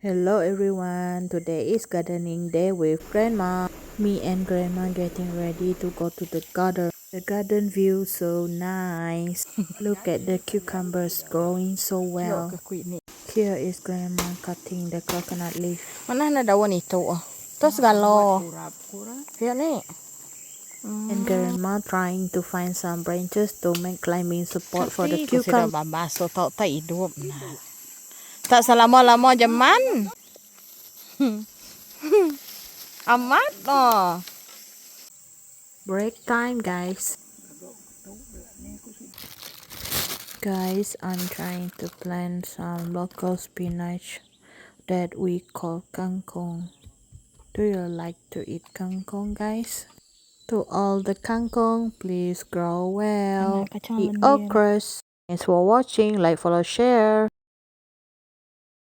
Hello everyone, today is gardening day with grandma. Me and grandma getting ready to go to the garden. The garden view so nice. Look at the cucumbers growing so well. Here is grandma cutting the coconut leaf. Mana na daw nito oh. Tapos galo. Yan eh. And grandma trying to find some branches to make climbing support for the Kasi sudah cucumber. babaso tau ta hidup na. Tak selama-lama jaman. Amat oh. Break time guys. Guys, I'm trying to plant some local spinach that we call kangkong. Do you like to eat kangkong, guys? To all the kangkong, please grow well. Eat okras. Thanks for watching. Like, follow, share.